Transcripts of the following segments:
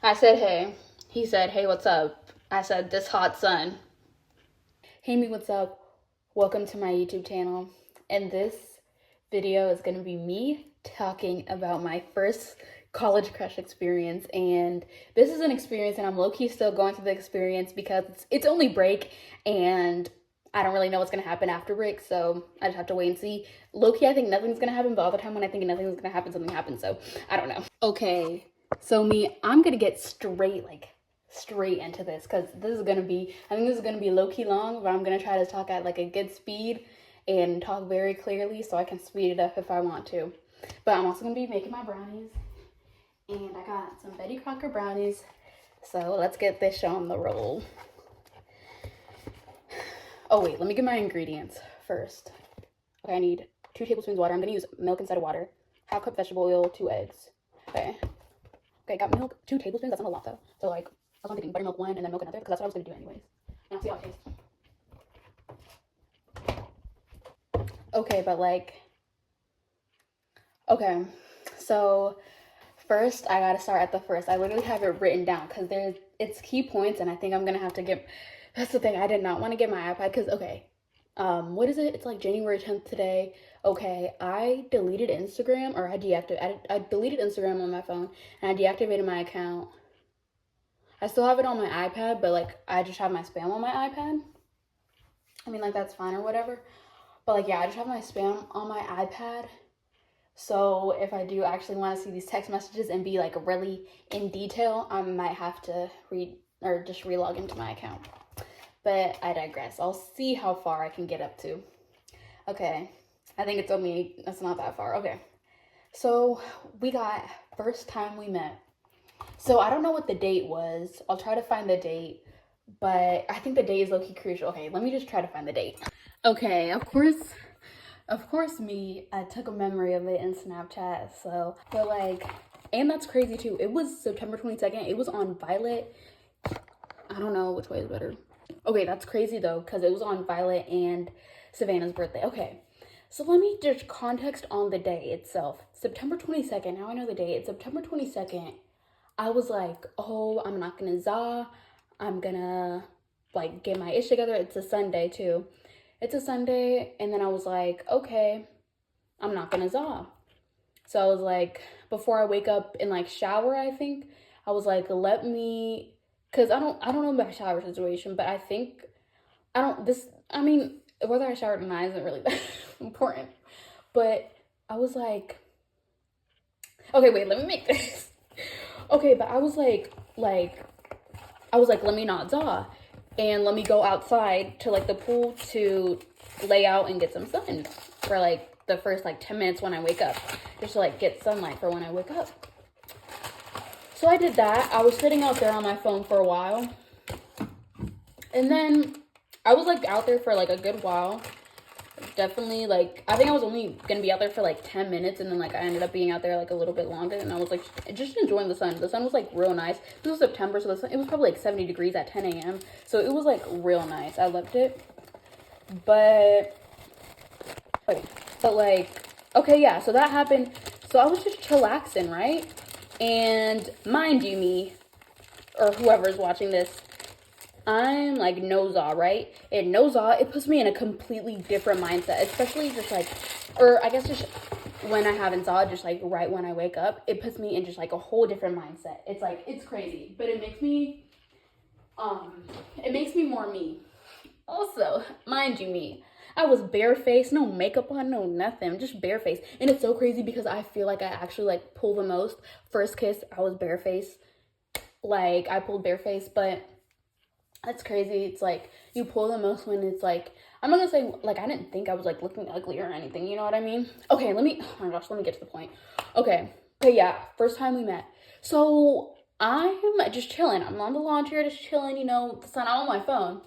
I said, hey. He said, hey, what's up? I said, this hot sun. Hey, me, what's up? Welcome to my YouTube channel. And this video is going to be me talking about my first college crush experience. And this is an experience, and I'm low-key still going through the experience because it's only break, and I don't really know what's going to happen after break, so I just have to wait and see. Low-key, I think nothing's going to happen, but all the time when I think nothing's going to happen, something happens, so I don't know. Okay, so me, I'm going to get straight into this because this is going to be, I think this is going to be low-key long, but I'm going to try to talk at like a good speed and talk very clearly so I can speed it up if I want to. But I'm also going to be making my brownies, and I got some Betty Crocker brownies, so let's get this show on the roll. Oh wait, let me get my ingredients first. Okay, I need 2 tablespoons water. I'm gonna use milk instead of water. Half cup vegetable oil, 2 eggs. Okay, got milk, 2 tablespoons. That's not a lot though. So like, I was thinking buttermilk 1 and then milk another because that's what I was gonna do anyways. And I'll see how it tastes. Okay, but like, okay, so first I gotta start at the first. I literally have it written down because it's key points, and I think I'm gonna have to get. That's the thing. I did not want to get my iPad because okay, what is it? It's like January 10th today. Okay, I deleted Instagram, or I deleted Instagram on my phone, and I deactivated my account. I still have it on my iPad, but like I just have my spam on my iPad. I mean, like that's fine or whatever. But like, yeah, I just have my spam on my iPad. So if I do actually want to see these text messages and be like really in detail, I might have to read or just relog into my account. But I digress. I'll see how far I can get up to. Okay, I think it's not that far. Okay, so we got first time we met. So I don't know what the date was. I'll try to find the date, but I think the date is low-key crucial. Okay, let me just try to find the date. Okay, of course me, I took a memory of it in Snapchat, so, but like, and that's crazy too. It was September 22nd. It was on Violet. I don't know which way is better. Okay, that's crazy though, because it was on Violet and Savannah's birthday. Okay, so let me just context on the day itself. September 22nd, now I know the date. It's September 22nd. I was like, oh, I'm not gonna za. I'm gonna like get my ish together. It's a Sunday too. It's a Sunday, and then I was like, okay, I'm not gonna za. So I was like, before I wake up and like shower, I think, I was like, let me, because I don't know about shower situation, but I think, I mean, whether I showered or not isn't really that important. But I was like, okay, wait, let me make this. Okay, but I was like, let me not za. And let me go outside to like the pool to lay out and get some sun for like the first like 10 minutes when I wake up, just to like get sunlight for when I wake up. So I did that. I was sitting out there on my phone for a while, and then I was like out there for like a good while. Definitely, like, I think I was only gonna be out there for like 10 minutes, and then like I ended up being out there like a little bit longer, and I was like just enjoying the sun. The sun was like real nice. This was September, so it was probably like 70 degrees at 10 a.m. So it was like real nice. I loved it. But okay, okay, yeah, so that happened. So I was just chillaxing, right? And mind you, me, or whoever's watching this, I'm like Noza, right? And Noza, it puts me in a completely different mindset, especially just like, or I guess just when I haven't Zaw, just like right when I wake up, it puts me in just like a whole different mindset. It's like, it's crazy, but it makes me more me. Also, mind you, me, I was barefaced, no makeup on, no nothing, just barefaced. And it's so crazy because I feel like I actually like pull the most. First kiss, I was barefaced. Like, I pulled barefaced, but that's crazy. It's like you pull the most when it's like, I'm not gonna say like I didn't think I was like looking ugly or anything, you know what I mean? Okay, oh my gosh, let me get to the point. Okay, yeah, first time we met. So I'm just chilling. I'm on the lawn chair, just chilling, you know, the sun out on my phone.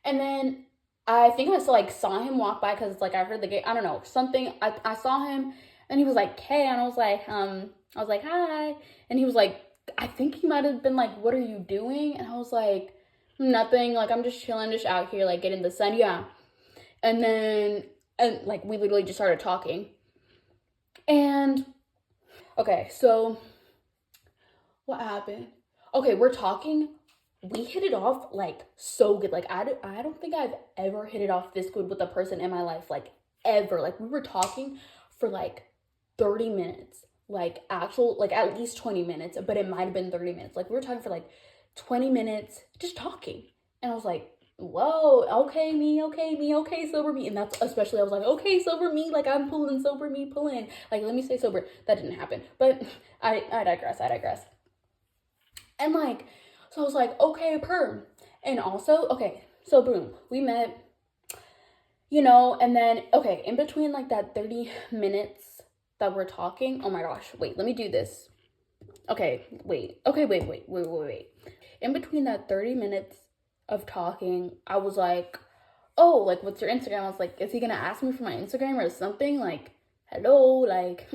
And then I think I still like saw him walk by because like I heard the gate, I don't know, something. I saw him and he was like, hey, and I was like, hi. And he was like, I think he might have been like, what are you doing? And I was like, nothing, like I'm just chilling, just out here like getting the sun. Yeah. And then like we literally just started talking. And okay, so what happened? okay, we're talking, we hit it off like so good. Like I don't think I've ever hit it off this good with a person in my life, like ever. Like we were talking for like 30 minutes, like actual, like at least 20 minutes, but it might have been 30 minutes. Like we were talking for like 20 minutes just talking. And I was like, whoa, okay, me, okay, sober me. And that's especially, I was like, okay, sober me, like I'm pulling, sober me, pulling. Like, let me stay sober. That didn't happen. But I digress. And like, so I was like, okay, perm. And also, okay, so boom, we met, you know, and then, okay, in between like that 30 minutes that we're talking, oh my gosh, wait, let me do this. Okay, wait. In between that 30 minutes of talking, I was like, oh, like, what's your Instagram? I was like, is he gonna ask me for my Instagram or something? Like, hello, like,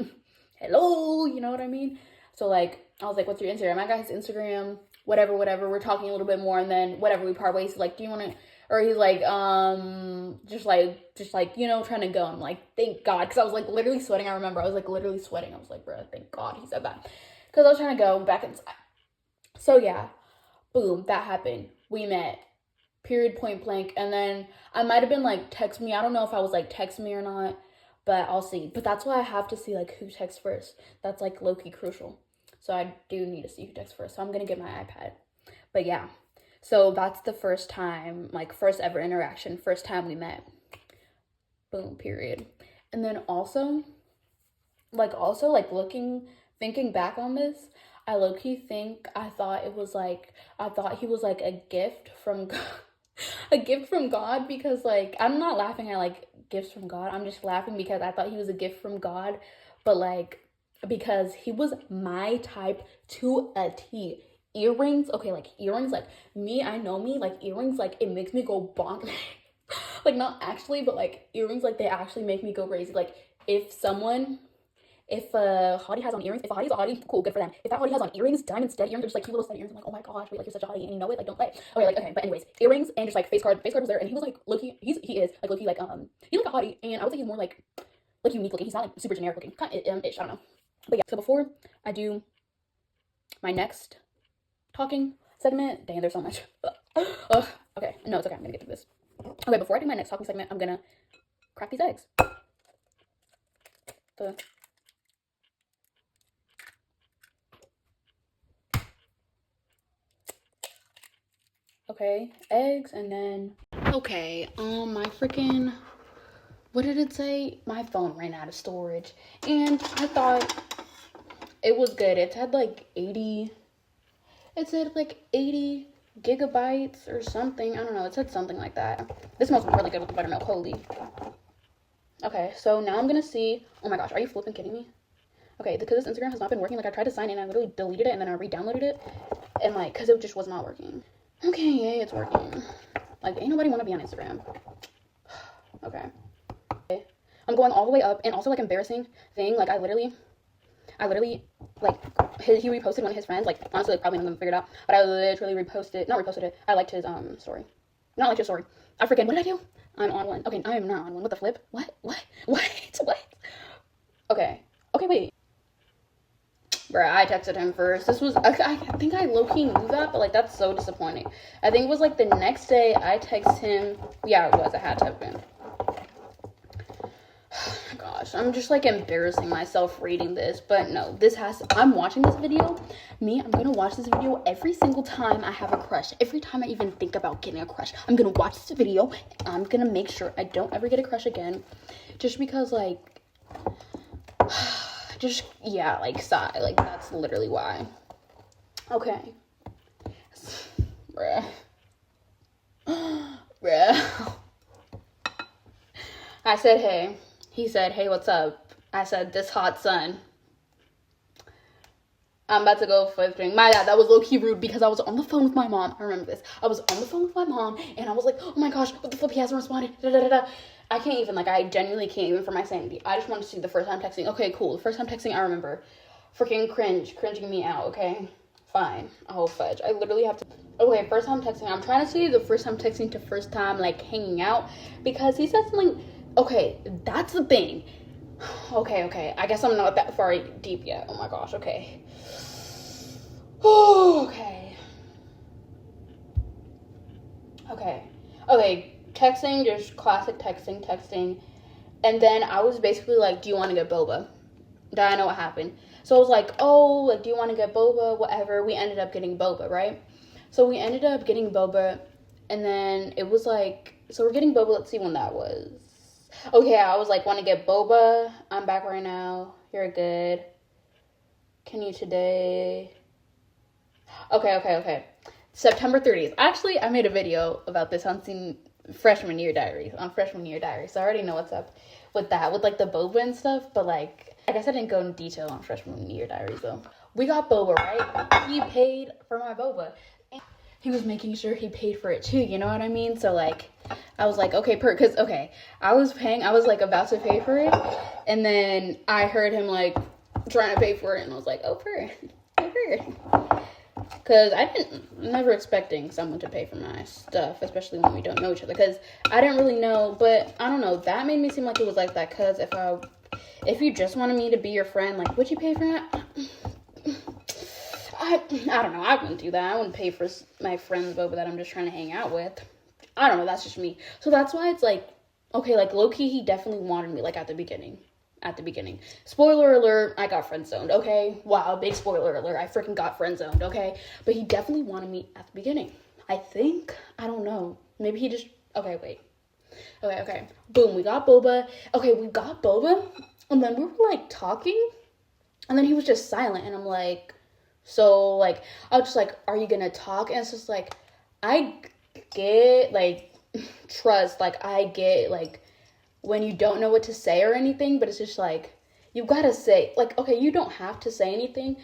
hello, you know what I mean? So, like, I was like, what's your Instagram? I got his Instagram, whatever. We're talking a little bit more, and then whatever, we part ways. He's like, do you want to, or he's like, just like, you know, trying to go. I'm like, thank God, because I was like literally sweating. I remember I was like literally sweating. I was like, bro, thank God he said that, because I was trying to go back inside. So yeah, boom, that happened. We met, period, point blank. And then I might have been like, text me. I don't know if I was like, text me or not, but I'll see. But that's why I have to see like who texts first. That's like low-key crucial. So I do need to see who texts first. So I'm going to get my iPad. But yeah, so that's the first time, like first ever interaction, first time we met. Boom, period. And then also like thinking back on this, I low-key think I thought he was like a gift from God. A gift from God, because like I'm not laughing at like gifts from God. I'm just laughing because I thought he was a gift from God, but like because he was my type to a T. Earrings, okay, like earrings, like me, I know me, like earrings, like it makes me go bonk. Like not actually, but like earrings, like they actually make me go crazy. Like if a hottie has on earrings, if a hottie's a hottie, cool, good for them. If that hottie has on earrings, diamond stud earrings, or just like cute little stud earrings, I'm like, oh my gosh, wait, like you're such a hottie, and you know it, like don't play. Okay, but anyways, earrings and just like face card was there, and he was like low-key, he is like low-key like he's like a hottie, and I would say he's more like unique looking. He's not like super generic looking, kind of ish, I don't know. But yeah, so before I do my next talking segment, dang, there's so much. Okay, no, it's okay, I'm gonna get through this. Okay, before I do my next talking segment, I'm gonna crack these eggs. Okay, eggs, and then okay, my freaking, what did it say? My phone ran out of storage, and I thought it was good. It said like 80 gigabytes or something. I don't know, it said something like that. This smells really good with the buttermilk, holy. Okay, so now I'm gonna see, oh my gosh, are you flipping kidding me? Okay, because this Instagram has not been working, like I tried to sign in, I literally deleted it, and then I re-downloaded it, and like, because it just was not working. Okay, yay, it's working. Like, ain't nobody want to be on Instagram. Okay. I'm going all the way up, and also, like, embarrassing thing, like, I literally, like, he reposted one of his friends, like, honestly, like, probably none of them figured out, but I literally not reposted it, I liked his, story. Not like his story. I forget, what did I do? I'm on one. Okay, I am not on one. What the flip? What? Okay, wait. Bruh, I texted him first. This was, I think I low-key knew that, but, like, that's so disappointing. I think it was, like, the next day I texted him. Yeah, it was. I had to have been. Gosh, I'm just, like, embarrassing myself reading this. But, no, I'm watching this video. I'm gonna watch this video every single time I have a crush. Every time I even think about getting a crush, I'm gonna watch this video. And I'm gonna make sure I don't ever get a crush again. Just because, like... yeah, like, sigh, like, that's literally why. Okay. Bruh. I said, hey. He said, hey, what's up? I said, this hot sun. I'm about to go flipping. My dad, that was low-key rude because I was on the phone with my mom. I remember this. I was on the phone with my mom, and I was like, oh my gosh, what the flip, he hasn't responded, I can't even, like, I genuinely can't even for my sanity. I just wanted to see the first time texting. Okay, cool. The first time texting, I remember. Freaking cringing me out, okay? Fine. Oh, fudge. I literally have to... Okay, first time texting. I'm trying to see the first time texting to first time, like, hanging out. Because he said something... Okay, that's the thing. Okay. I guess I'm not that far deep yet. Oh, my gosh. Okay. Oh, okay. okay, texting, just classic texting. And then I was basically like, do you want to get boba? That I know what happened. So I was like, oh, like, do you want to get boba? Whatever. We ended up getting boba, right? So we ended up getting boba, and then it was like, so we're getting boba. Let's see when that was. Okay, I was like, want to get boba? I'm back right now. You're good. Can you today? Okay. September 30th. Actually, I made a video about this on freshman year diaries. So I already know what's up with that, with like the boba and stuff. But like, I guess I didn't go in detail on freshman year diaries though. We got boba, right? He paid for my boba. He was making sure he paid for it too, you know what I mean? So like, I was like, okay, because I was like about to pay for it, and then I heard him like trying to pay for it, and I was like, oh, because never expecting someone to pay for my stuff, especially when we don't know each other, because I didn't really know, but I don't know, that made me seem like it was like that, because if you just wanted me to be your friend, like, would you pay for that? I don't know. I wouldn't do that. I wouldn't pay for my friend's boba that I'm just trying to hang out with. I don't know. That's just me. So that's why it's like, okay, like low-key, he definitely wanted me, like at the beginning. Spoiler alert, I got friend-zoned, okay? Wow, big spoiler alert. I freaking got friend-zoned, okay? But he definitely wanted me at the beginning. I think. I don't know. Maybe he just, okay, wait. Okay. Boom, we got boba. Okay, we got boba. And then we were like talking. And then he was just silent. And I'm like, so, like, I was just like, are you gonna talk? And it's just like, I get, like, trust. Like, I get, like, when you don't know what to say or anything, but it's just like, you gotta say, like, okay, you don't have to say anything.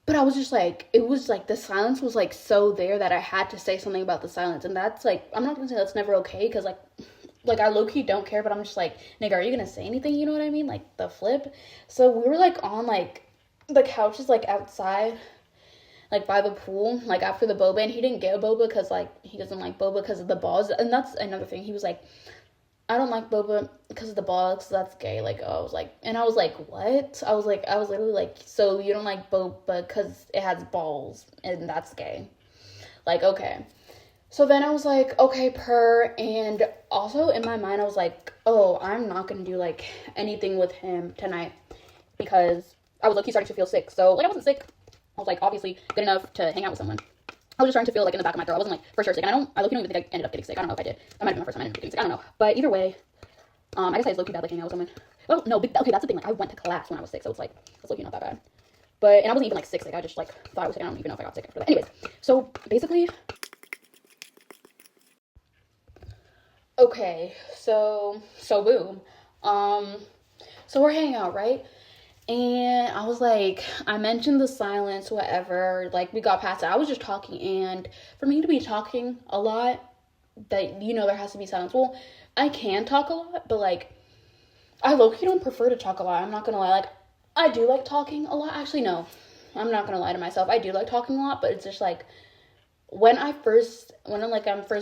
But I was just like, it was like, the silence was, like, so there that I had to say something about the silence. And that's, like, I'm not gonna say that's never okay, because, like, I low-key don't care, but I'm just like, nigga, are you gonna say anything? You know what I mean? Like, the flip. So we were, like, on, like, the couch is like outside, like by the pool, like after the boba, and he didn't get a boba because like he doesn't like boba because of the balls, and that's another thing. He was like, I don't like boba because of the balls, so that's gay. Like, oh, I was like, what? I was literally like, so you don't like boba because it has balls and that's gay? Like, okay. So then I was like, okay, and also in my mind I was like, oh, I'm not gonna do like anything with him tonight because I was low-key starting to feel sick. So, like, I wasn't sick. I was, like, obviously good enough to hang out with someone. I was just trying to feel, like, in the back of my throat. I wasn't, like, for sure sick. And I low-key don't even think I ended up getting sick. I don't know if I did. That might have been my first time I ended up getting sick. I don't know. But either way, I guess I was low-key bad, like, hanging out with someone. Well, no, okay, that's the thing. Like, I went to class when I was sick, so it's, like, it's low-key not that bad. But, and I wasn't even, like, sick. I just, like, thought I was sick. I don't even know if I got sick after that. Anyways, so, basically, okay, so boom. So we're hanging out, right? And I was like, I mentioned the silence, whatever, like, we got past it. I was just talking, and for me to be talking a lot, that, you know, there has to be silence. Well, I can talk a lot, but, like, I low-key don't prefer to talk a lot. I'm not gonna lie. Like, I do like talking a lot. Actually, no. I'm not gonna lie to myself. I do like talking a lot, but it's just, like, when I'm first,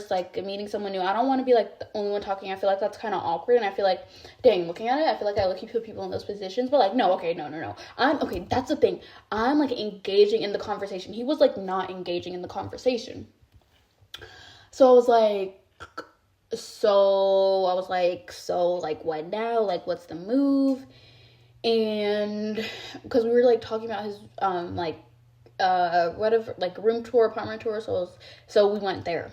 like, meeting someone new, I don't want to be, like, the only one talking. I feel like that's kind of awkward, and I feel like, dang, looking at it, I feel like I look put people in those positions, but, like, no, okay, no. Okay, that's the thing. I'm, like, engaging in the conversation. He was, like, not engaging in the conversation. So I was like, what now? Like, what's the move? And, because we were, like, talking about his, whatever, like, room tour, apartment tour, so we went there.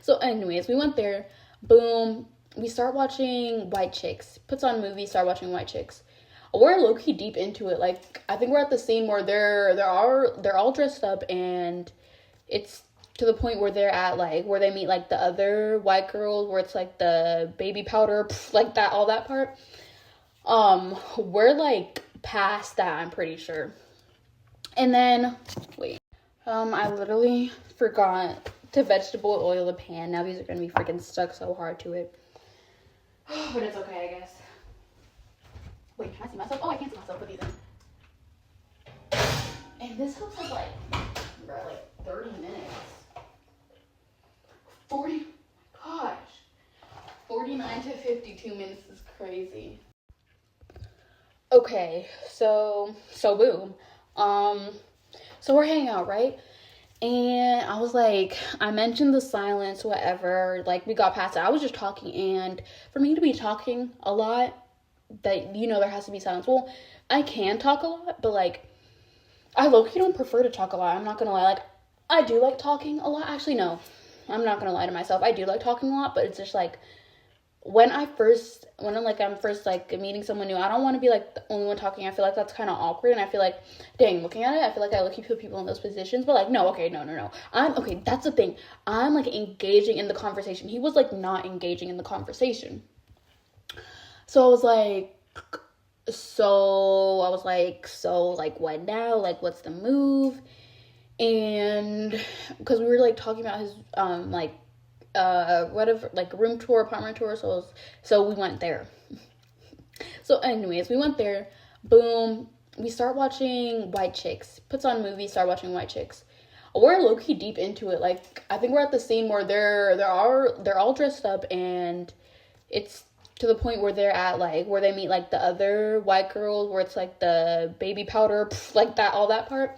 So anyways, we went there, boom, we start watching White Chicks, puts on movies, start watching White Chicks. We're low-key deep into it. Like, I think we're at the scene where they're all dressed up, and it's to the point where they're at, like, where they meet, like, the other white girls, where it's, like, the baby powder, like, that, all that part. We're, like, past that, I'm pretty sure. And then, wait, I literally forgot to vegetable oil the pan. Now these are going to be freaking stuck so hard to it. But it's okay, I guess. Wait, can I see myself? Oh, I can't see myself with these in. And this looks like 30 minutes. 49 to 52 minutes is crazy. Okay, so boom. So we're hanging out, right? And I was like, I mentioned the silence, whatever. Like, we got past it. I was just talking. And for me to be talking a lot, that, there has to be silence. Well, I can talk a lot, but, like, I low-key don't prefer to talk a lot. I'm not going to lie. Like, I do like talking a lot. Actually, no. I'm not going to lie to myself. I do like talking a lot, but it's just, like, when I'm first like meeting someone new, I don't want to be like the only one talking. I feel like that's kind of awkward, and I feel like, dang, looking at it, I feel like I look at people in those positions. But like, no, okay, no. I'm okay. That's the thing. I'm like engaging in the conversation. He was like not engaging in the conversation. So I was like, what now? Like, what's the move? And because we were like talking about his whatever, like room tour, apartment tour, so we went there. So anyways, we went there. Boom, we start watching White Chicks. Puts on movies, start watching White Chicks. We're low-key deep into it. Like, I think we're at the scene where they're all dressed up, and it's to the point where they're at, like, where they meet like the other white girls, where it's like the baby powder, like that, all that part.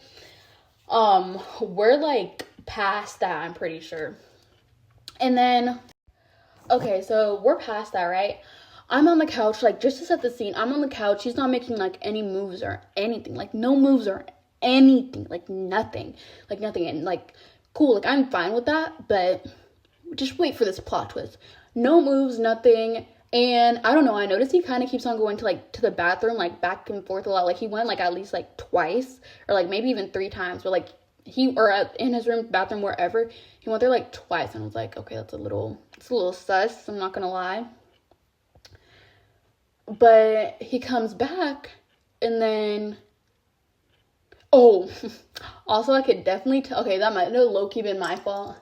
We're like past that, I'm pretty sure. And then, okay, so we're past that, right? I'm on the couch, like, just to set the scene, I'm on the couch. He's not making, like, any moves or anything. Like, no moves or anything. Like, nothing. Like, nothing. And, like, cool. Like, I'm fine with that. But just wait for this plot twist. No moves, nothing. And, I don't know, I noticed he kind of keeps on going to the bathroom, like, back and forth a lot. Like, he went, like, at least, like, twice. Or, like, maybe even 3 times. But, like, in his room, bathroom, wherever, he went there like twice, and I was like, okay, it's a little sus, I'm not gonna lie. But he comes back, and then, also I could definitely tell, okay, that might have low-key been my fault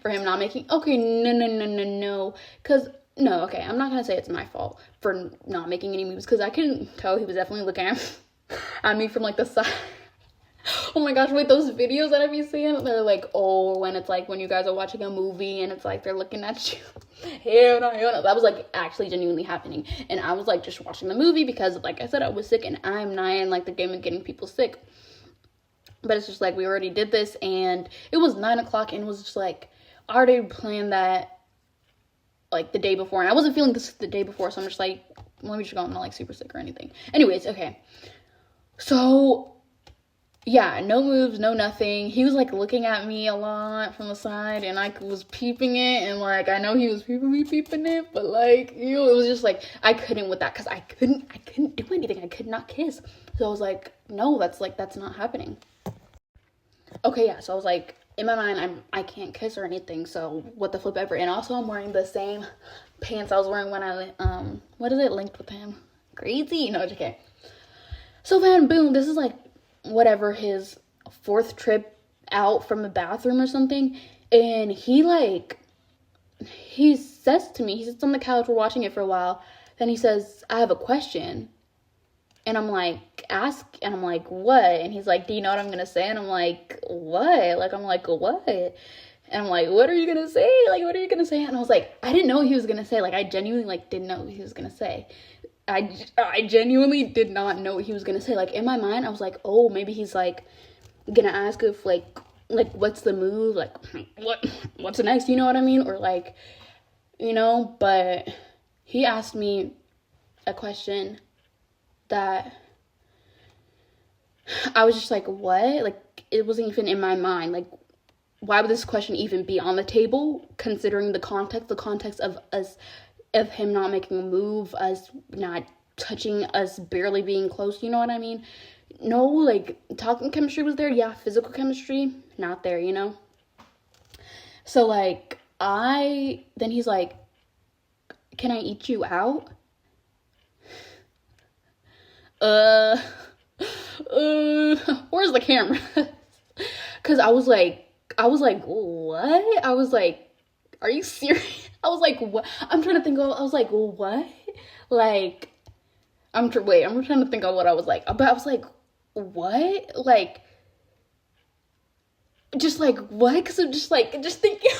for him not making, okay, no, because, no, okay, I'm not gonna say it's my fault for not making any moves, because I can tell he was definitely looking at me from like the side. Oh my gosh, wait, those videos that I've been seeing, they're like, when it's like when you guys are watching a movie and it's like they're looking at you. Hell no. That was like actually genuinely happening. And I was like just watching the movie because, like I said, I was sick, and I'm not in like the game of getting people sick. But it's just like we already did this, and it was 9 o'clock, and it was just like I already planned that like the day before, and I wasn't feeling this the day before, so I'm just like, let me just go. I'm not like super sick or anything. Anyways, okay. So yeah, no moves, no nothing. He was like looking at me a lot from the side, and I was peeping it, and like I know he was peeping it, but like, it was just like I couldn't with that, because I couldn't do anything. I could not kiss. So I was like, no, that's not happening. Okay, yeah. So I was like, in my mind, I can't kiss or anything. So what the flip ever. And also, I'm wearing the same pants I was wearing when I what is it, linked with him? Crazy. No, it's okay. So then, boom. This is like, whatever, his 4th trip out from the bathroom or something, and he says to me, he sits on the couch, we're watching it for a while, then he says, I have a question, and I'm like, ask, and I'm like, what? And he's like, do you know what I'm gonna say? And I'm like, what? Like, I'm like, what? And I'm like, what are you gonna say? Like, what are you gonna say? And I was like, I didn't know what he was gonna say. Like, I genuinely like didn't know what he was gonna say. I genuinely did not know what he was gonna say. Like, in my mind, I was like, oh, maybe he's like gonna ask if like what's the move, like what's next, you know what I mean, or like, but he asked me a question that I was just like, what? Like, it wasn't even in my mind. Like, why would this question even be on the table, considering the context of us, of him not making a move, us not touching, us barely being close, you know what I mean? No, like, talking chemistry was there, yeah, physical chemistry, not there, So, like, then he's like, can I eat you out? Where's the camera? Because I was like, what? I was like, are you serious? I was like, what? I'm trying to think of, I was like, what? Like, I'm trying to think of what I was like. But I was like, what? Like, just like, what? Because I'm just thinking,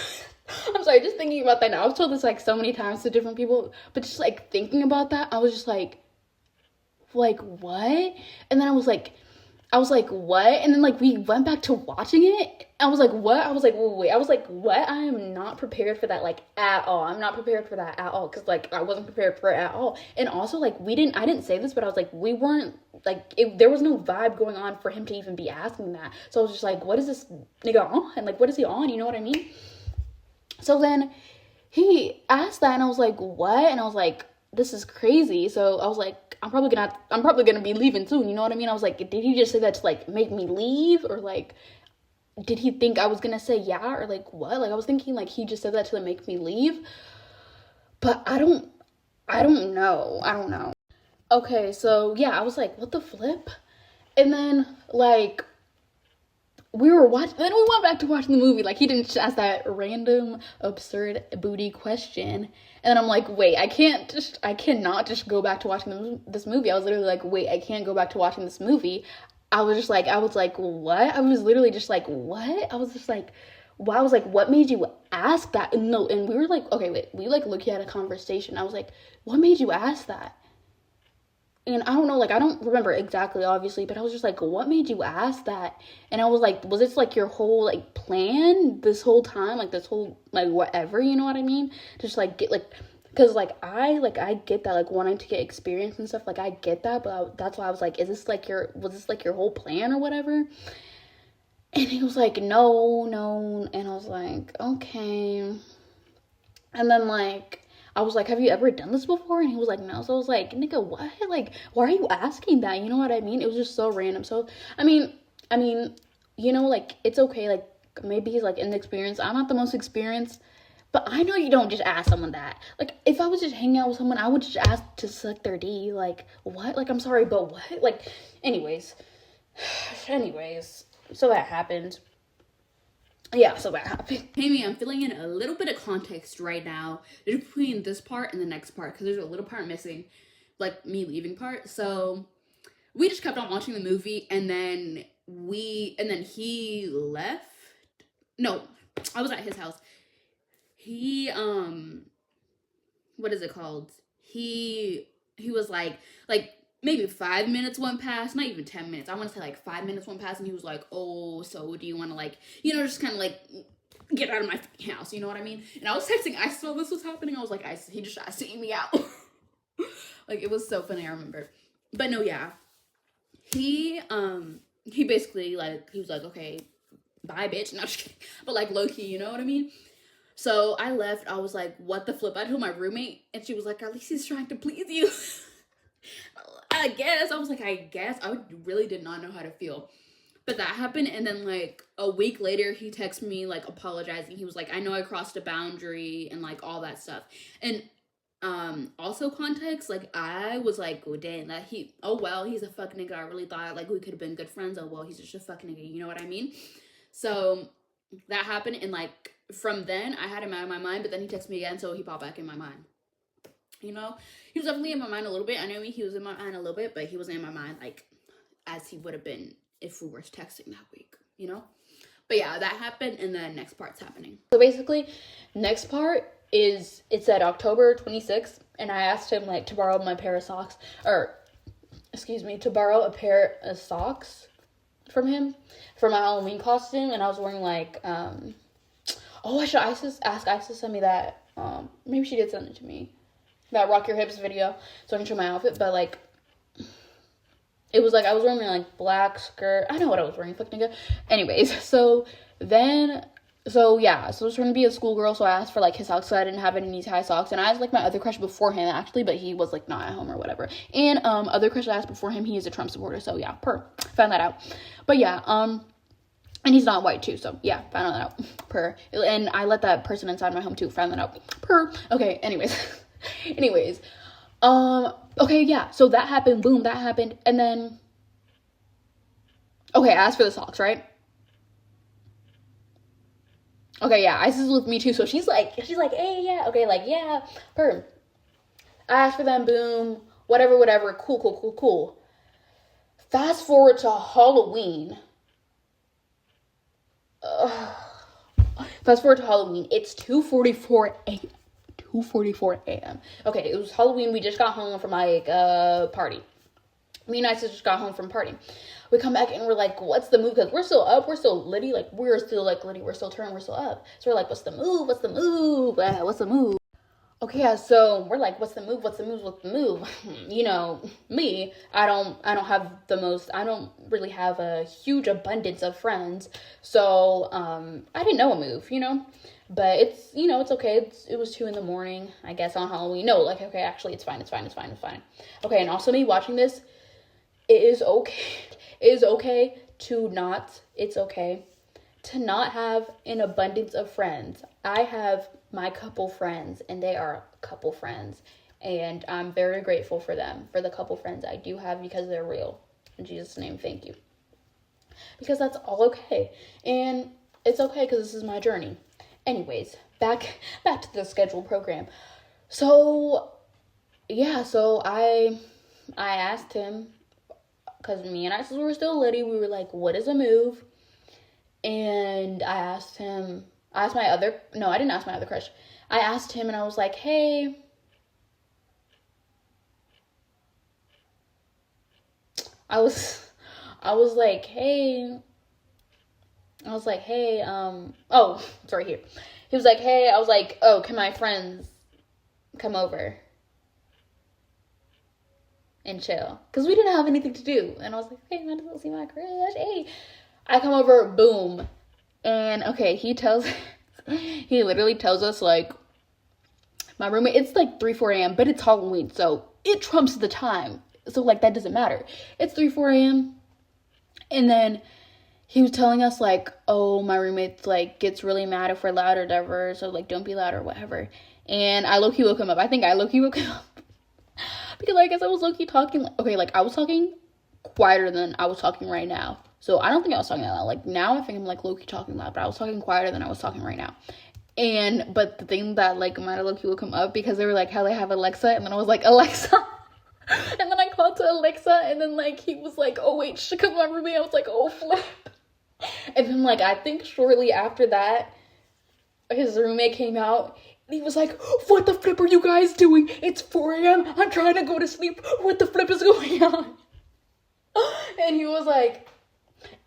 I'm sorry, just thinking about that now. I've told this like so many times to different people, but just like thinking about that, I was just like, what? And then I was like, what? And then like we went back to watching it, I was like, what? I was like, wait. I was like, what? I am not prepared for that, like, at all. I'm not prepared for that at all. Because, like, I wasn't prepared for it at all. And also, like, I didn't say this, but I was like, we weren't, like, there was no vibe going on for him to even be asking that. So I was just like, what is this nigga on? And, like, what is he on? You know what I mean? So then he asked that, and I was like, what? And I was like, this is crazy. So I was like, I'm probably gonna be leaving soon. You know what I mean? I was like, did he just say that to, like, make me leave? Or, like, did he think I was gonna say yeah, or like what? Like, I was thinking like he just said that to make me leave, but I don't know. Okay, so yeah, I was like, what the flip? And then like we went back to watching the movie. Like, he didn't just ask that random absurd booty question, and then I'm like, wait, I cannot just go back to watching this movie. I was literally like, wait, I can't go back to watching this movie. I was like, what? I was literally just like, what? I was just like, wow. I was like, what made you ask that? And no, and we were like, okay, wait, we like looked at a conversation. I was like, what made you ask that? And I don't know, like, I don't remember exactly, obviously, but I was just like, what made you ask that? And I was like, was this like your whole like plan this whole time? Like, this whole, like, whatever, you know what I mean? Just like get like, because like I get that, like, wanting to get experience and stuff, like, I get that, but that's why I was like, was this like your whole plan or whatever? And he was like, no, and I was like, okay. And then like I was like, have you ever done this before? And he was like, no. So I was like, nigga, what? Like, why are you asking that? You know what I mean? It was just so random. So I mean, you know, like, it's okay, like, maybe he's like inexperienced. I'm not the most experienced. But I know you don't just ask someone that. Like, if I was just hanging out with someone, I would just ask to suck their D. Like, what? Like, I'm sorry, but what? Like, anyways. So that happened. Yeah, so that happened. Amy, I'm filling in a little bit of context right now between this part and the next part, because there's a little part missing, like, me leaving part. So we just kept on watching the movie, and then he left. No, I was at his house. He what is it called? He was like maybe 5 minutes went past, not even 10 minutes. I want to say like 5 minutes went past, and he was like, oh, so do you want to, like, you know, just kind of like get out of my house, you know what I mean? And I was texting, I saw this was happening. I was like, he just tried seeing me out. Like, it was so funny, I remember. But no, yeah. He basically, like, he was like, okay, bye, bitch. Not just kidding. But like, low key, you know what I mean? So I left. I was like, what the flip? I told my roommate, and she was like, at least he's trying to please you. I guess. I was like, I guess. I really did not know how to feel. But that happened, and then like a week later, he texted me like apologizing. He was like, I know I crossed a boundary and like all that stuff. And also context, like, I was like, oh dang, that he's a fuck nigga. I really thought like we could have been good friends. Oh well, he's just a fuck nigga, you know what I mean? So that happened, and like from then I had him out of my mind, but then he texted me again, so he popped back in my mind. You know, he was definitely in my mind a little bit. I know he was in my mind a little bit, but he wasn't in my mind like as he would have been if we were texting that week, you know? But yeah, that happened, and then next part's happening. So basically, next part is, it said October 26th, and I asked him like to borrow my pair of socks, to borrow a pair of socks from him for my Halloween costume, and I was wearing like, I should ask Isis to send me that, maybe she did send it to me, that Rock Your Hips video, so I can show my outfit, but like, it was like, I was wearing like black skirt, I know what I was wearing, fuck nigga. Anyways, so I was trying to be a schoolgirl, so I asked for like his socks, so I didn't have any knee-high socks, and I asked like my other crush before him, actually, but he was like not at home or whatever, and other crush I asked before him, he is a Trump supporter, so yeah, found that out, but yeah, and he's not white too, so yeah, found that out, and I let that person inside my home too, found that out, okay, anyways, okay, yeah, so that happened, boom, that happened, and then, okay, I asked for the socks, right? Okay, yeah, Isis is with me too, so she's like, hey, yeah, okay, like, yeah, I asked for them, boom, whatever, cool. Fast forward to Halloween. It's 2:44 a.m. Okay, it was Halloween, we just got home from like, party. Me and Isis just got home from partying. We come back and we're like, what's the move? Because we're still up, we're still litty, like we're still like litty, we're still turning, we're still up. So we're like, what's the move? What's the move? What's the move? Okay, yeah, so we're like, what's the move? What's the move? What's the move? You know, me, I don't have the most, I don't really have a huge abundance of friends. So, I didn't know a move, you know? But it's, you know, it's okay. It was 2 in the morning, I guess, on Halloween. No, like, okay, actually, it's fine, it's fine, it's fine, it's fine. Okay, and also me watching this, it is okay. It is okay to not, it's okay to not have an abundance of friends. I have my couple friends, and they are couple friends, and I'm very grateful for them, for the couple friends I do have, because they're real. In Jesus' name, thank you. Because that's all okay, and it's okay because this is my journey. Anyways, back to the scheduled program. So yeah, so I asked him, because me and I were still litty. We were like, what is a move? And I asked him, I didn't ask my other crush. I asked him and I was like, hey, I was like, hey, oh, it's right here. He was like, hey, I was like, oh, can my friends come over and chill? Because we didn't have anything to do. And I was like, hey, man, to see my crush. Hey, I come over, boom. And okay, he literally tells us, like, my roommate, it's like 3-4 a.m., but it's Halloween, so it trumps the time. So, like, that doesn't matter. It's 3-4 a.m. And then he was telling us, like, oh, my roommate, like, gets really mad if we're loud or whatever, so, like, don't be loud or whatever. And I low-key woke him up. I think I low-key woke him up. Because I guess I was low-key talking, okay, like, I was talking quieter than I was talking right now. So I don't think I was talking that loud. Like, now I think I'm, like, low-key talking loud, but I was talking quieter than I was talking right now. But the thing that, like, might have low-key woke him up, because they were like, how they have Alexa, and then I was like, Alexa. And then I called to Alexa, and then, like, he was like, oh, wait, should come my roommate. I was like, oh, flip. And then, like, I think shortly after that, his roommate came out, and he was like, what the flip are you guys doing? It's 4 a.m. I'm trying to go to sleep. What the flip is going on? And he was like,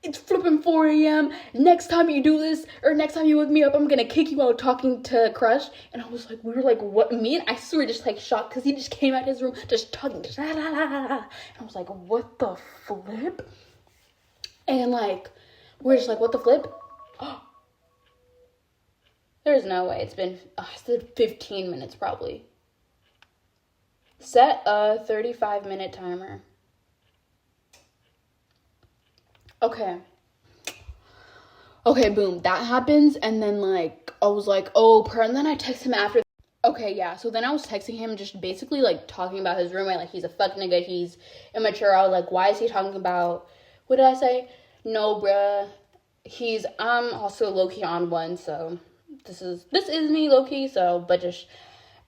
it's flipping 4 a.m. Next time you do this, or next time you wake me up, I'm gonna kick you out talking to Crush. And I was like, we were like, what? Me and I were just like shocked, because he just came out his room just talking. Just, and I was like, what the flip? And like, we're just like, what the flip? There's no way. It's been 15 minutes probably. Set a 35-minute timer. Okay, boom, that happens, and then, like, I was like, oh, and then I text him after. Okay, yeah, so then I was texting him, just basically, like, talking about his roommate, like, he's a fuck nigga, he's immature. I was like, why is he talking about, what did I say? No, bruh, I'm also low-key on one, so, this is me, low-key, so, but just,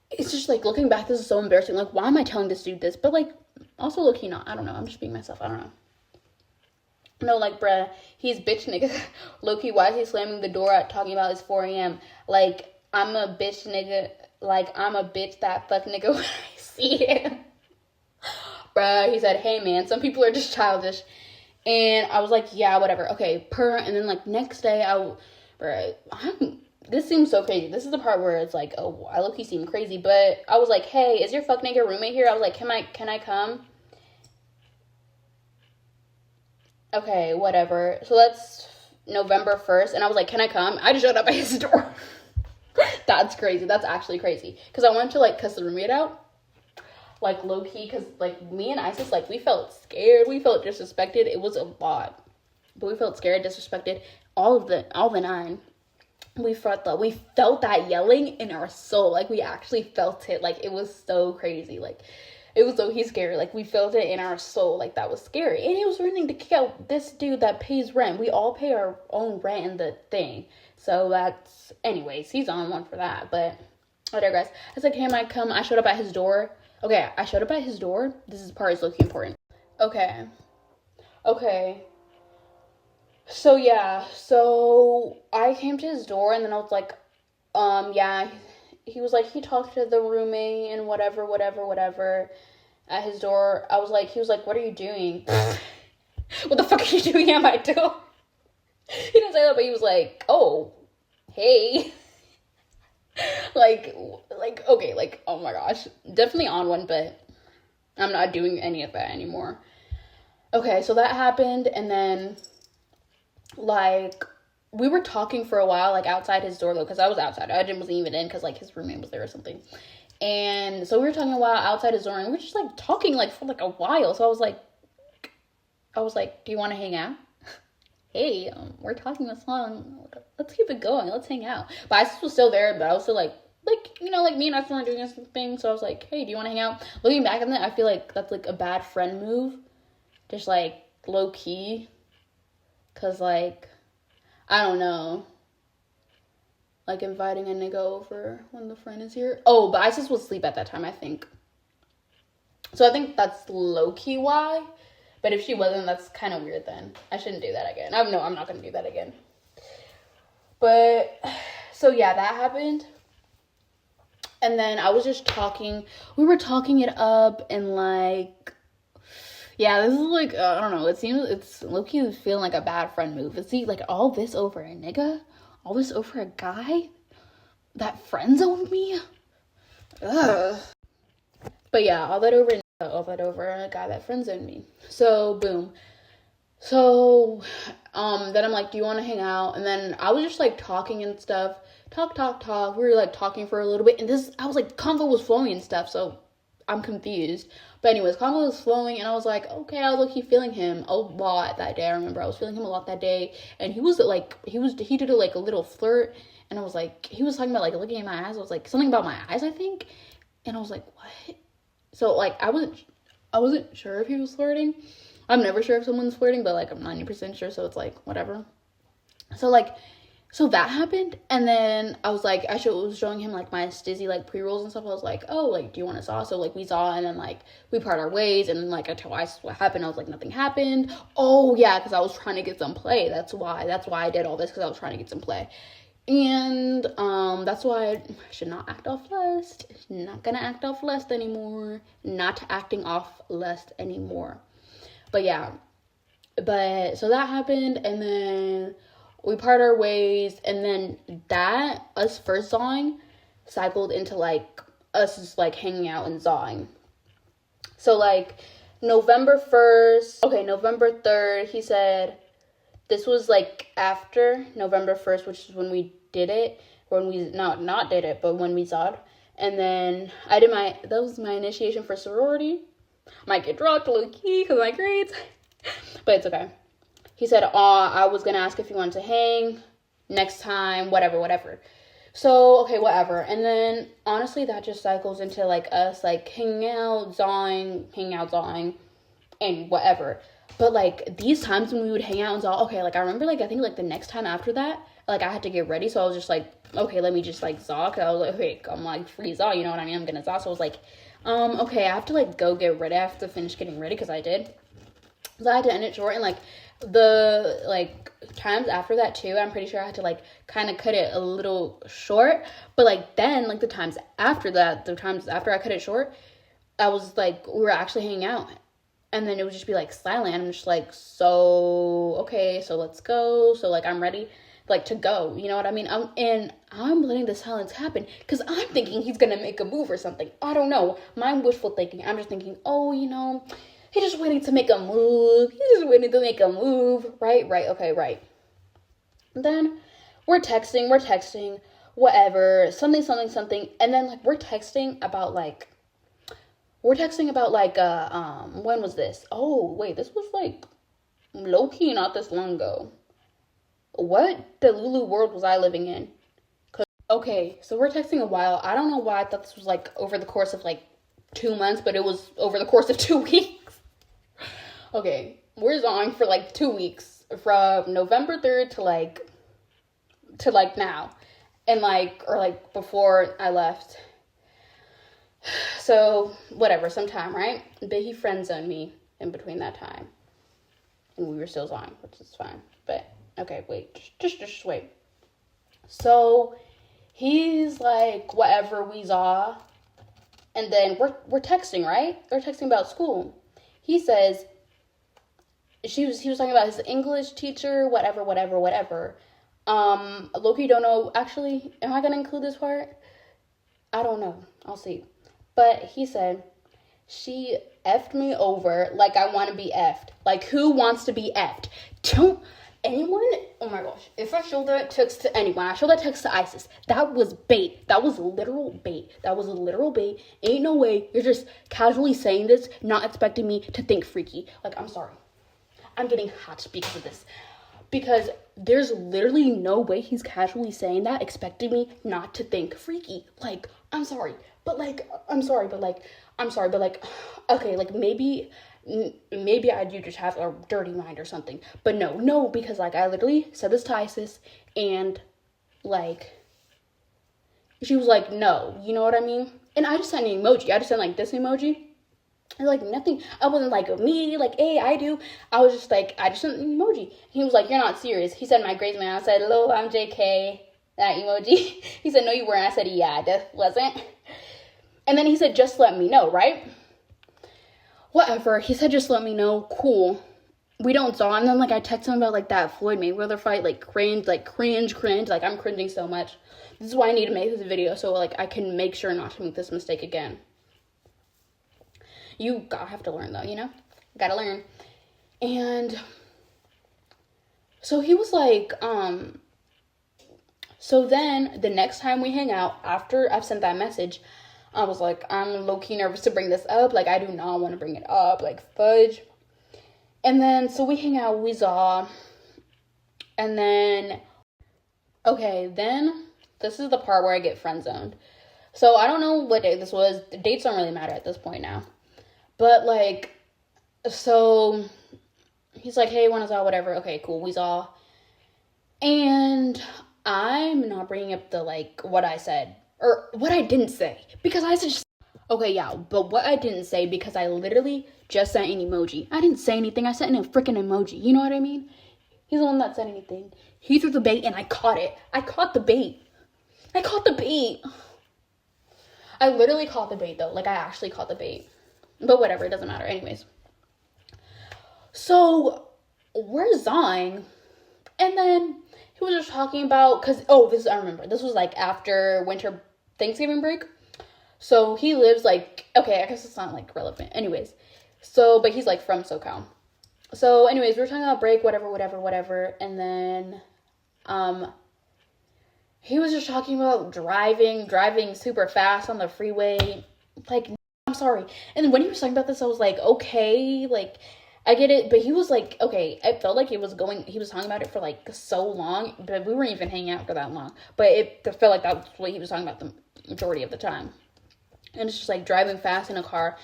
it's just, like, looking back, this is so embarrassing. Like, why am I telling this dude this? But, like, also low-key not, I don't know, I'm just being myself, I don't know. No, like, bruh, he's bitch nigga. Low-key, why is he slamming the door at talking about his 4 a.m.? Like, I'm a bitch nigga. Like, I'm a bitch that fuck nigga when I see him. Bruh, he said, hey, man, some people are just childish. And I was like, yeah, whatever. Okay, and then, like, next day, this seems so crazy. This is the part where it's like, oh, I low-key seem crazy. But I was like, hey, is your fuck nigga roommate here? I was like, can I come? Okay, whatever. So that's November 1st, and I was like, can I come? I just showed up at his door. That's crazy. That's actually crazy. Because I wanted to, like, cuss the roommate out. Like, low-key, because, like, me and Isis, like, we felt scared. We felt disrespected. It was a lot. But we felt scared, disrespected. All the 9. We felt that yelling in our soul. Like, we actually felt it. Like, it was so crazy. Like, it was so scary. Like, we felt it in our soul. Like, that was scary. And he was running to kick out this dude that pays rent. We all pay our own rent in the thing. So that's, anyways, he's on one for that. But I digress. I was like, hey, I come. I showed up at his door. Okay, I showed up at his door. This is part is looking important. Okay. So, yeah. So, I came to his door, and then I was like, yeah. He was like, he talked to the roommate and whatever. at his door. He was like, what are you doing? What the fuck are you doing at my door? He didn't say that, but he was like, oh, hey. like, okay, like, oh my gosh. Definitely on one, but I'm not doing any of that anymore. Okay, so that happened, and then, like, we were talking for a while, like, outside his door, though, because I was outside. I wasn't even in, because, like, his roommate was there or something. And so we were talking a while outside his door, and we were just, like, talking, like, for, like, a while. So I was like, do you want to hang out? Hey, we're talking this long. Let's keep it going. Let's hang out. But I was still there, but I was still, like, you know, like, me and I weren't doing this thing. So I was like, hey, do you want to hang out? Looking back on that, I feel like that's, like, a bad friend move. Just, like, low-key. Because, like, I don't know. Like, inviting a nigga over when the friend is here. Oh, but Isis was asleep at that time, I think. So I think that's low-key why. But if she wasn't, that's kind of weird then. I shouldn't do that again. I'm not going to do that again. But, so yeah, that happened. And then I was just talking. We were talking it up and, like, yeah, this is, like, I don't know. It's low-key feeling like a bad friend move. See, like, all this over a nigga? All this over a guy that friend-zoned me? Ugh. But yeah, all that over a guy that friend-zoned me. So, boom. So, then I'm like, do you want to hang out? And then I was just, like, talking and stuff. Talk. We were, like, talking for a little bit. And I was, like, convo was flowing and stuff, so I'm confused. But anyways, convo was flowing, and I was like, okay, I was low-key feeling him a lot that day. I remember I was feeling him a lot that day. And he was, like, he did, like, a little flirt. And I was like, he was talking about, like, looking at my eyes. I was like, something about my eyes, I think. And I was like, what? So, like, I wasn't sure if he was flirting. I'm never sure if someone's flirting, but, like, I'm 90% sure, so it's, like, whatever. So, like, so that happened, and then I was, like, I was showing him, like, my Stizzy, like, pre-rolls and stuff. I was like, oh, like, do you want to saw? So, like, we saw, and then, like, we part our ways, and then, like, I told Isis what happened. I was like, nothing happened. Oh, yeah, because I was trying to get some play. That's why I did all this, because I was trying to get some play. And that's why I should not act off lust. Not gonna act off lust anymore. Not acting off lust anymore. But yeah. But so that happened, and then we part our ways, and then us first sawing cycled into, like, us just, like, hanging out and sawing. So, like, November 3rd, he said, this was, like, after November 1st, which is when we did it. When we, not did it, but when we sawed. And then that was my initiation for sorority. Might get dropped low-key because of my grades. But it's okay. He said, I was going to ask if you wanted to hang next time, whatever. So, okay, whatever. And then, honestly, that just cycles into, like, us, like, hanging out, zawing, and whatever. But, like, these times when we would hang out and zaw, okay, like, I remember, like, I think, like, the next time after that, like, I had to get ready, so I was just like, okay, let me just, like, zaw, because I was like, okay, I'm, like, free zaw, you know what I mean? I'm gonna zaw, so I was like, okay, I have to, like, go get ready. I have to finish getting ready, because I did. So I had to end it short, and, like, the, like, times after that, too, I'm pretty sure I had to, like, kind of cut it a little short, but, like, then, like, the times after I cut it short, I was, like, we were actually hanging out, and then it would just be, like, silent, I'm just, like, so, okay, so let's go, so, like, I'm ready, like, to go, you know what I mean? I'm letting the silence happen, because I'm thinking he's gonna make a move or something. I don't know, my wishful thinking, I'm just thinking, oh, you know, he's just waiting to make a move. Right, okay, right. And then we're texting, whatever, something. And then, like, we're texting about, like, when was this? Oh, wait, this was, like, low-key not this long ago. What Delulu world was I living in? Okay, so we're texting a while. I don't know why I thought this was, like, over the course of, like, 2 months, but it was over the course of 2 weeks. Okay, we're zawing for, like, 2 weeks, from November 3rd to now, and, like, or, like, before I left. So, whatever, sometime, right? But he friend-zoned me in between that time, and we were still zawing, which is fine, but, okay, wait, just wait. So, he's, like, whatever, we zaw, And then we're texting, right? We're texting about school. He says he was talking about his English teacher, whatever. Loki don't know. Actually, am I gonna include this part? I don't know. I'll see. But he said she effed me over like I want to be effed. Like, who wants to be effed? Don't anyone. Oh my gosh! If I showed that text to anyone, I showed that text to Isis. That was bait. That was literal bait. Ain't no way you're just casually saying this, not expecting me to think freaky. Like, I'm sorry. I'm getting hot because of this. Because there's literally no way he's casually saying that, expecting me not to think freaky. Like, I'm sorry, but like, okay, like maybe I do just have a dirty mind or something. But no, because like I literally said this to Isis, and like, she was like, no, you know what I mean? And I just sent an emoji. I just sent like this emoji. And like nothing, I wasn't like me, like, hey, I do. I was just like, I just sent an emoji. He was like, you're not serious. He said my grades, man. I said, hello, I'm JK. That emoji. He said, no, you weren't. I said, yeah, I wasn't. And then he said, just let me know, right? Whatever. He said, just let me know. Cool. We don't saw. And then like I texted him about like that Floyd Mayweather fight, like cringe. Like I'm cringing so much. This is why I need to make this video, so like I can make sure not to make this mistake again. You gotta have to learn though, you know? Gotta learn. And so he was like, so then the next time we hang out, after I've sent that message, I was like, I'm low-key nervous to bring this up. Like, I do not want to bring it up. Like, fudge. And then, so we hang out, we saw. And then, okay, then this is the part where I get friend-zoned. So I don't know what day this was. The dates don't really matter at this point now. But, like, so he's like, hey, when is all, whatever. Okay, cool, we saw. And I'm not bringing up the, like, what I said. Or what I didn't say. Because I just, okay, yeah, but what I didn't say, because I literally just sent an emoji. I didn't say anything. I sent a freaking emoji. You know what I mean? He's the one that said anything. He threw the bait and I caught it. I caught the bait. I literally caught the bait, though. Like, I actually caught the bait. But whatever, it doesn't matter. Anyways. So, we're zawing. And then he was just talking about, because, I remember. This was, like, after winter Thanksgiving break. So, he lives, like, okay, I guess it's not, like, relevant. Anyways. So, but he's, like, from SoCal. So, anyways, we were talking about break, whatever. And then, he was just talking about driving super fast on the freeway. Like, I'm sorry. And when he was talking about this, I was like, okay, like, I get it. But he was like, okay, I felt like he was talking about it for like so long, but we weren't even hanging out for that long. But it felt like that was what he was talking about the majority of the time. And it's just like driving fast in a car,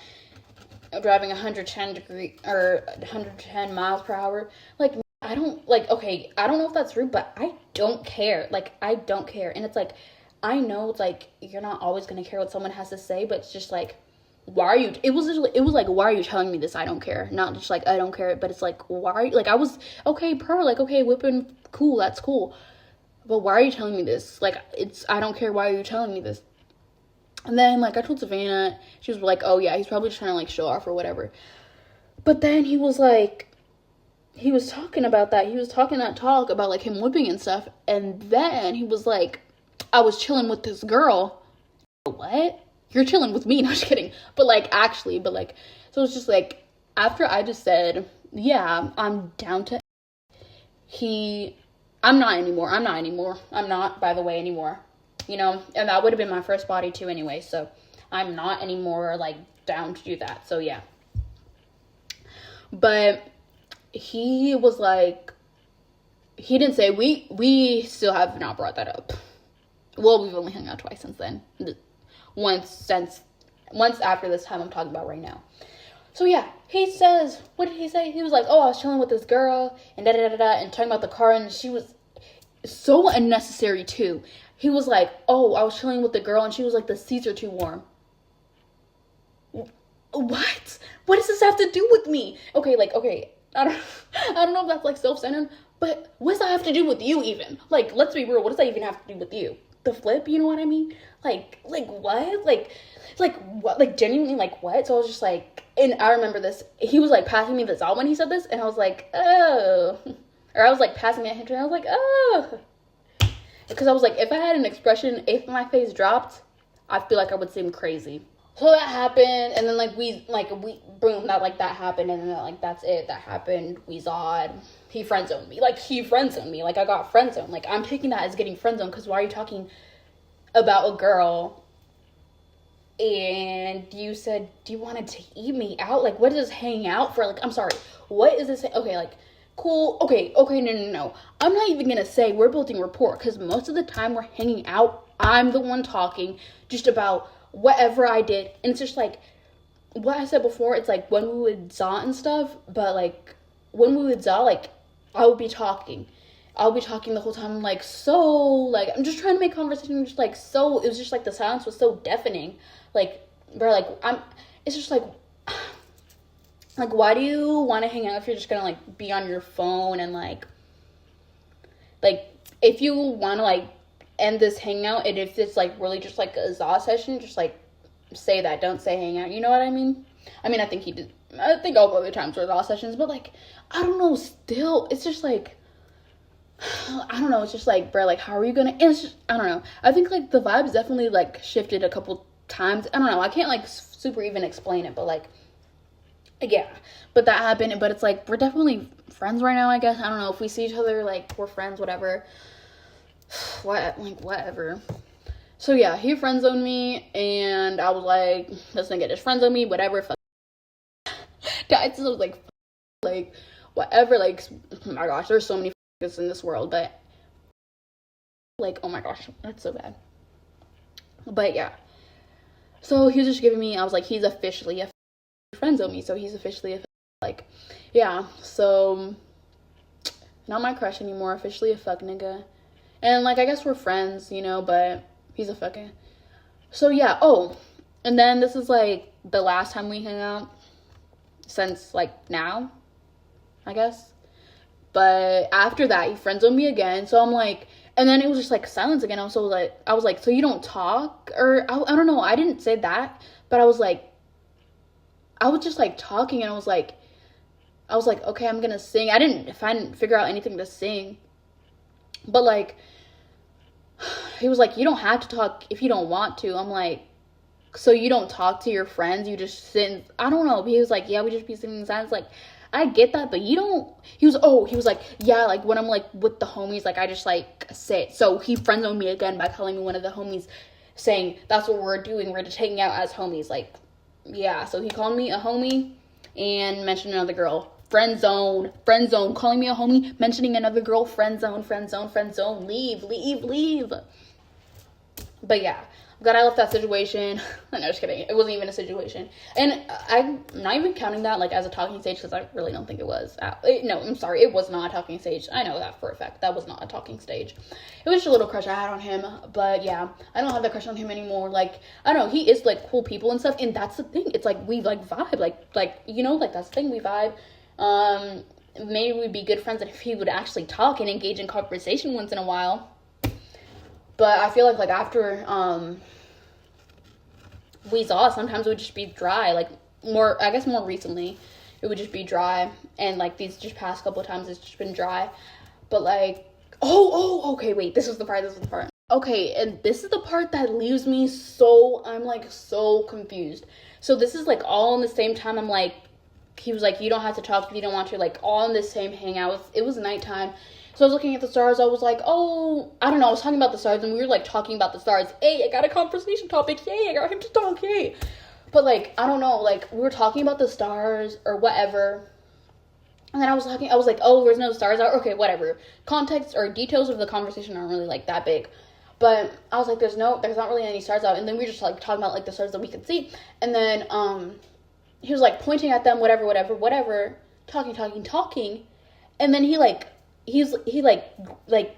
driving 110 miles per hour. Like, I don't, like, okay, I don't know if that's rude, but I don't care. Like, I don't care. And it's like, I know it's like, you're not always going to care what someone has to say, but it's just like, why are you, it was like, why are you telling me this? I don't care. Not just like, I don't care, but it's like, why are you, like, I was, okay, like, okay, whipping, cool, that's cool. But why are you telling me this? Like, I don't care, why are you telling me this? And then, like, I told Savannah, she was like, oh, yeah, he's probably just trying to, like, show off or whatever. But then he was like, he was talking about that. He was talking that talk about, like, him whipping and stuff. And then he was like, I was chilling with this girl. What? You're chilling with me? No, just kidding. But, like, actually, so it's just, like, after I just said, yeah, I'm down to, I'm not anymore. I'm not, by the way, anymore. You know, and that would have been my first body too anyway, so I'm not anymore, like, down to do that, so yeah. But he was like, he didn't say, we still have not brought that up. Well, we've only hung out twice since then. Once after this time I'm talking about right now. So yeah, he says, what did he say? He was like, oh, I was chilling with this girl, and da-da-da-da-da, and talking about the car, and she was so unnecessary too. He was like, oh, I was chilling with the girl, and she was like, the seats are too warm. What? What does this have to do with me? Okay, like, okay, I don't know if that's, like, self-centered, but what does that have to do with you, even? Like, let's be real, what does that even have to do with you? the flip, you know what I mean? Like what? Like what? Like genuinely, like what? So I was just like, and I remember this. He was like passing me this out when he said this, and I was like, oh, or I was like passing it and I was like, oh, because I was like, if I had an expression, if my face dropped, I feel like I would seem crazy. So that happened, and then we boom, that happened, and then like that's it. That happened. We zawed. He friend zoned me. Like I got friend zoned. Like I'm taking that as getting friend zoned, because why are you talking about a girl? And you said, do you want to eat me out? Like, what is this hanging out for? Like, I'm sorry. What is this? Okay, like, cool. Okay, no. I'm not even gonna say we're building rapport, because most of the time we're hanging out, I'm the one talking just about whatever I did. And it's just like what I said before, it's like when we would zaw and stuff, but like when we would zaw, like I would be talking. I'll be talking the whole time. I'm like, so, like, I'm just trying to make conversation. Just like, so, it was just like the silence was so deafening. Like, bro, like, it's just like, why do you want to hang out if you're just gonna like be on your phone? And like, if you want to like end this hangout, and if it's like really just like a zaw session, just like say that. Don't say hangout. You know what I mean? I think he did. I think all the other times were zaw sessions, but like, I don't know. Still, it's just like, I don't know. It's just like, bro, like, how are you gonna? And it's just, I don't know. I think like the vibes definitely like shifted a couple times. I don't know. I can't like super even explain it, but like, yeah. But that happened. But it's like we're definitely friends right now, I guess. I don't know if we see each other, like we're friends, whatever. Whatever. So yeah, he friend zoned me, and I was like, this nigga just friend zoned me, whatever. Fuck. I just was like, whatever. Like, oh my gosh, there's so many in this world, but like, oh my gosh, that's so bad. But yeah, so he was just giving me, I was like, he's officially a friend zone me, so he's officially like, yeah, so not my crush anymore, officially a fuck nigga. And like, I guess we're friends, you know, but he's a fucking. So yeah, oh, and then this is like the last time we hang out since like now, I guess. But after that, he friend zoned me again. So I'm like, and then it was just like silence again. I was like, so you don't talk? Or I don't know. I didn't say that, but I was just like talking, and I was like, okay, I'm gonna sing. I didn't figure out anything to sing. But like, he was like, you don't have to talk if you don't want to. I'm like, so you don't talk to your friends? You just sit I don't know. But he was like, yeah, we just be sitting in silence. Like, I get that, but you don't. He was like, yeah, like when I'm like with the homies, like I just like sit. So he friend zoned me again by calling me one of the homies, saying that's what we're doing. We're just hanging out as homies. Like, yeah. So he called me a homie and mentioned another girl. Friend zone, calling me a homie, mentioning another girl, friend zone, leave. But yeah, I'm glad I left that situation. No, just kidding. It wasn't even a situation. And I'm not even counting that like as a talking stage, because I really don't think it was. No, I'm sorry. It was not a talking stage. I know that for a fact. That was not a talking stage. It was just a little crush I had on him. But yeah, I don't have that crush on him anymore. Like, I don't know. He is like cool people and stuff. And that's the thing. It's like we like vibe. Like you know, like that's the thing. We vibe. Maybe we'd be good friends if he would actually talk and engage in conversation once in a while. But I feel like after we saw, sometimes it would just be dry. Like more recently, it would just be dry. And like these just past couple of times, it's just been dry. But like, okay, wait, this is the part. Okay, and this is the part that leaves me I'm like so confused. So this is like all in the same time. I'm like, he was like, you don't have to talk if you don't want to, like all in the same hangout. It was nighttime. So I was looking at the stars. I was like, oh, I don't know. I was talking about the stars, and we were like talking about the stars. Hey, I got a conversation topic. Yay, I got him to talk. Yay. But like, I don't know. Like we were talking about the stars or whatever. And then I was like, oh, there's no stars out. Okay, whatever. Context or details of the conversation aren't really like that big. But I was like, there's not really any stars out. And then we were just like talking about like the stars that we could see. And then he was like pointing at them, whatever, talking. And then he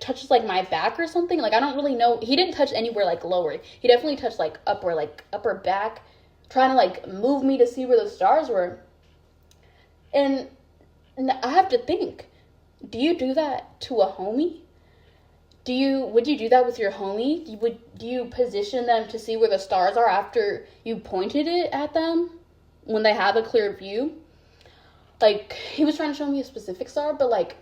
touches like my back or something. Like I don't really know. He didn't touch anywhere like lower. He definitely touched like upper back, trying to like move me to see where the stars were. And I have to think, do you do that to a homie? would you do that with your homie? Do you position them to see where the stars are after you pointed it at them when they have a clear view? Like, he was trying to show me a specific star, but like,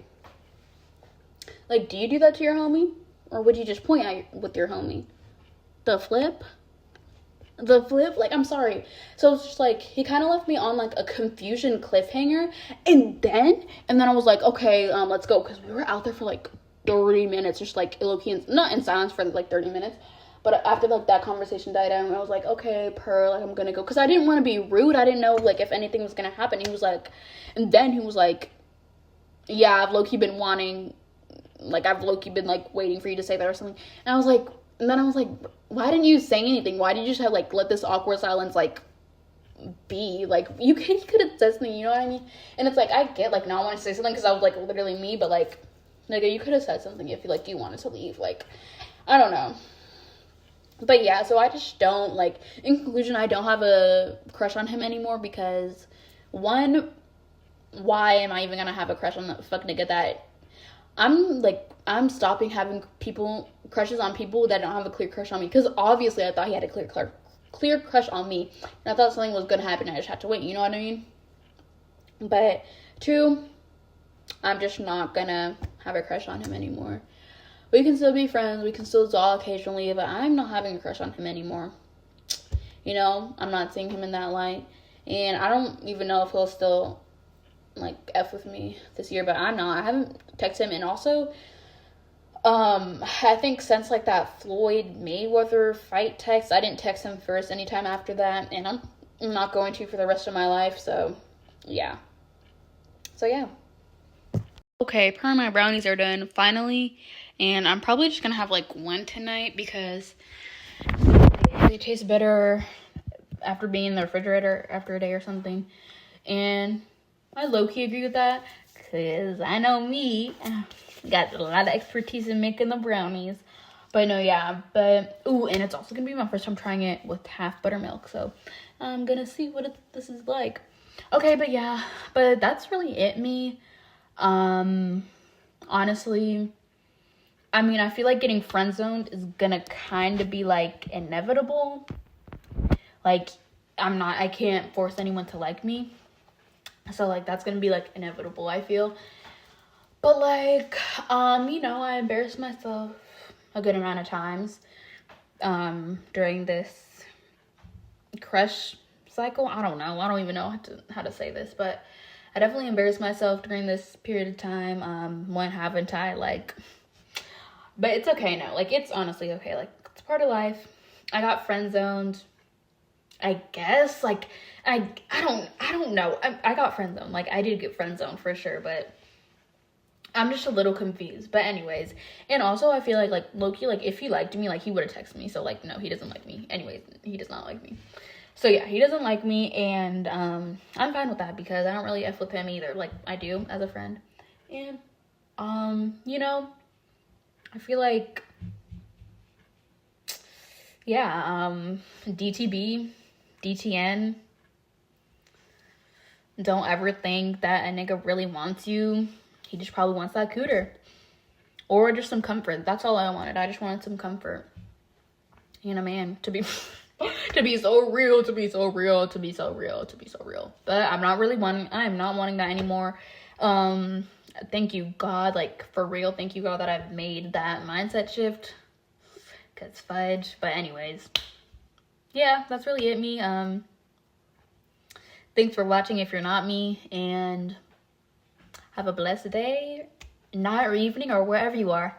do you do that to your homie? Or would you just point at with your homie? The flip? Like, I'm sorry. So it's just like, he kind of left me on like a confusion cliffhanger. And then I was like, okay, let's go. Because we were out there for like 30 minutes, just like not in silence for like 30 minutes. But after like that conversation died down, I was like, okay, like I'm gonna go. Because I didn't want to be rude. I didn't know like if anything was gonna happen. He was like, yeah, I've low-key been wanting, like, I've low-key been like waiting for you to say that or something. And then I was like, why didn't you say anything? Why did you just have like let this awkward silence like be? Like, you could have said something, you know what I mean? And it's like, I get like not wanting to say something because I was like literally me, but like, nigga, you could have said something if you wanted to leave. Like, I don't know. But yeah, so I just don't, like, in conclusion, I don't have a crush on him anymore because, one, why am I even gonna have a crush on the fuck nigga that I'm stopping having crushes on people that don't have a clear crush on me, because obviously I thought he had a clear crush on me, and I thought something was gonna happen, I just had to wait, you know what I mean? But two, I'm just not gonna have a crush on him anymore. We can still be friends, we can still talk occasionally, but I'm not having a crush on him anymore. You know, I'm not seeing him in that light, and I don't even know if he'll still like F with me this year, but I haven't texted him. And also, I think since like that Floyd Mayweather fight text, I didn't text him first anytime after that, and I'm not going to for the rest of my life, so yeah. Okay, my brownies are done finally, and I'm probably just gonna have like one tonight because they taste better after being in the refrigerator after a day or something. And I low-key agree with that because I know me, got a lot of expertise in making the brownies. But no, yeah, and it's also gonna be my first time trying it with half buttermilk, so I'm gonna see what this is like. Okay, but that's really it, me. Honestly, I mean, I feel like getting friend-zoned is gonna kind of be like inevitable. Like, I can't force anyone to like me. So like that's gonna be like inevitable, I feel. But like, I embarrassed myself a good amount of times during this crush cycle. I don't know. I don't even know how to say this, but I definitely embarrassed myself during this period of time. When haven't I? Like, but it's okay now. Like, it's honestly okay. Like, it's part of life. I got friend zoned, I guess. Like, I don't know. I got friend zoned. Like, I did get friend zoned for sure, but I'm just a little confused. But anyways, and also I feel like low-key, like, if he liked me, like, he would have texted me. So like, no, he doesn't like me. Anyways, he does not like me. So yeah, he doesn't like me, and I'm fine with that because I don't really F with him either. Like, I do as a friend. And I feel like, yeah, DTB, DTN, don't ever think that a nigga really wants you. He just probably wants that cooter. Or just some comfort. That's all I wanted. I just wanted some comfort. You know, man, to be so real. But I'm not wanting that anymore. Thank you, God. Like, for real, thank you, God, that I've made that mindset shift. Cause fudge. But anyways, yeah, that's really it, me. Thanks for watching if you're not me, and have a blessed day, night, or evening, or wherever you are.